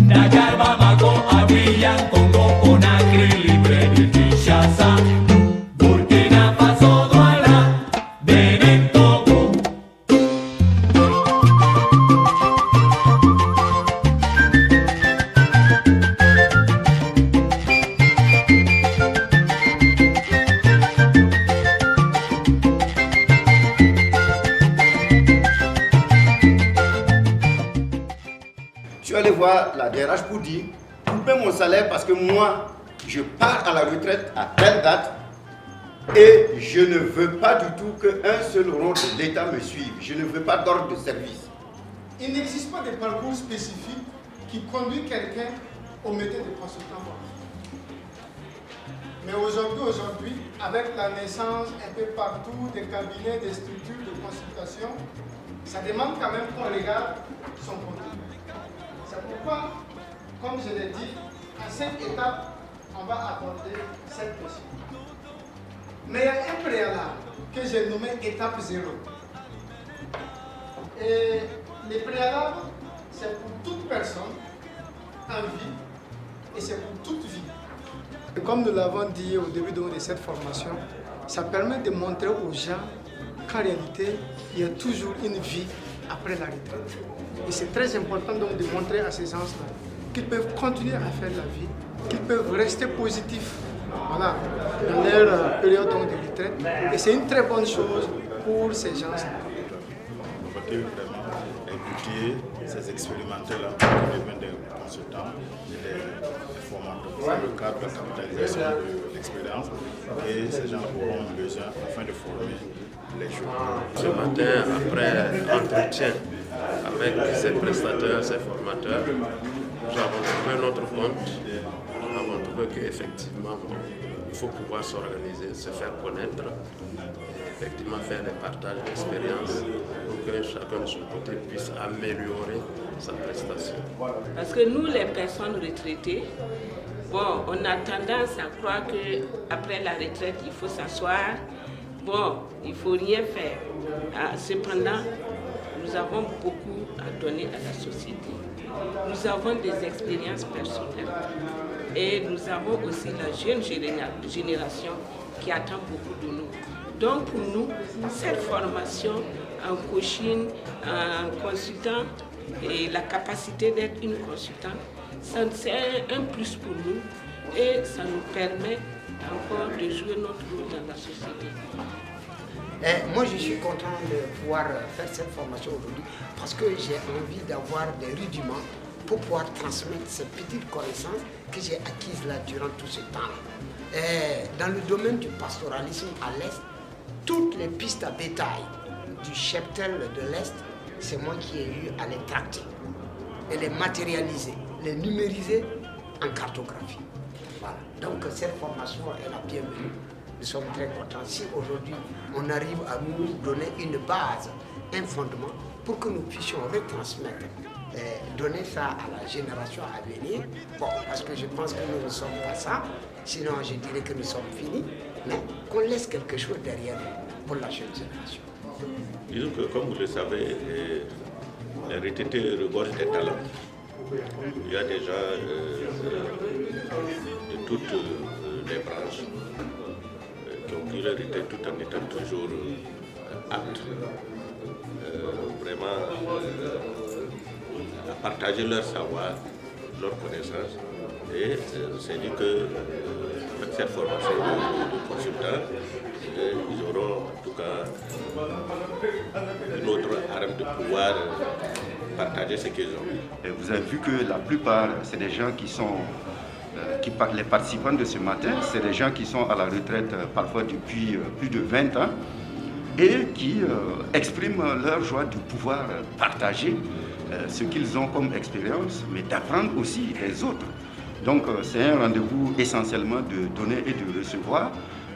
Dakar, Bamako, Abidjan, Congo, Conakry, Libreville, Kinshasa, Burkina Faso, Douala, Benin, Togo. Je suis allé voir la DRH pour dire coupez mon salaire parce que moi, je pars à la retraite à telle date et je ne veux pas du tout qu'un seul rond de l'État me suive. Je ne veux pas d'ordre de service. Il n'existe pas de parcours spécifique qui conduit quelqu'un au métier de consultant. Mais aujourd'hui, avec la naissance un peu partout des cabinets, des structures de consultation, ça demande quand même qu'on regarde son contenu. C'est pourquoi, comme je l'ai dit, à cette étape, on va aborder cette question. Mais il y a un préalable que j'ai nommé étape 0. Et le préalable, c'est pour toute personne en vie et c'est pour toute vie. Et comme nous l'avons dit au début de cette formation, ça permet de montrer aux gens qu'en réalité, il y a toujours une vie après la retraite. Et c'est très important donc de montrer à ces gens-là qu'ils peuvent continuer à faire la vie, qu'ils peuvent rester positifs dans leur période donc de retraite. Et c'est une très bonne chose pour ces gens-là. On va vraiment étudier ces expérimentés-là qui deviennent des consultants et des formateurs. C'est le cadre de la capitalisation de l'expérience et ces gens auront besoin afin de former les jeunes. Ce matin, après entretien avec ces prestataires, ces formateurs, nous avons trouvé notre compte. Nous avons trouvé qu'effectivement, il faut pouvoir s'organiser, se faire connaître, et effectivement faire des partages d'expériences pour que chacun de son côté puisse améliorer sa prestation. Parce que nous, les personnes retraitées, bon, on a tendance à croire qu'après la retraite, il faut s'asseoir, bon, il ne faut rien faire. Cependant, nous avons beaucoup à donner à la société. Nous avons des expériences personnelles et nous avons aussi la jeune génération qui attend beaucoup de nous. Donc pour nous, cette formation en coaching, en consultant et la capacité d'être une consultante, c'est un plus pour nous et ça nous permet encore de jouer notre rôle dans la société. Moi, je suis content de pouvoir faire cette formation aujourd'hui parce que j'ai envie d'avoir des rudiments pour pouvoir transmettre ces petites connaissances que j'ai acquises là durant tout ce temps. Dans le domaine du pastoralisme à l'Est, toutes les pistes à bétail du cheptel de l'Est, c'est moi qui ai eu à les tracter et les matérialiser, les numériser en cartographie. Voilà. Donc cette formation est la bienvenue. Nous sommes très contents. Si aujourd'hui on arrive à nous donner une base, un fondement, pour que nous puissions retransmettre, donner ça à la génération à venir, bon, parce que je pense que nous ne sommes pas ça, sinon je dirais que nous sommes finis, mais qu'on laisse quelque chose derrière nous pour la jeune génération. Disons que, comme vous le savez, la retraité regorge des talents. Il y a déjà de toutes les branches qui ont pris leur retraite tout en étant toujours aptes vraiment à partager leur savoir, leur connaissance. Et on s'est dit que avec cette formation de consultants, ils auront en tout cas une autre arme de pouvoir partager ce qu'ils ont. Et vous avez vu que la plupart, c'est des gens qui sont, les participants de ce matin, c'est des gens qui sont à la retraite parfois depuis plus de 20 ans et qui expriment leur joie de pouvoir partager ce qu'ils ont comme expérience, mais d'apprendre aussi les autres. Donc c'est un rendez-vous essentiellement de donner et de recevoir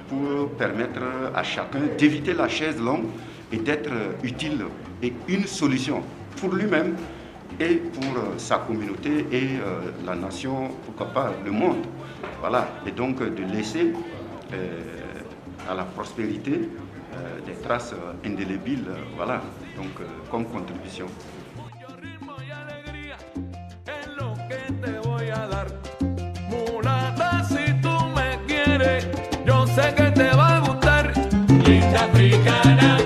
pour permettre à chacun d'éviter la chaise longue et d'être utile et une solution pour lui-même et pour sa communauté et la nation, pourquoi pas le monde. Voilà, et donc de laisser à la prospérité des traces indélébiles, voilà, donc comme contribution. Ritmo y alegría es lo que te linda africana.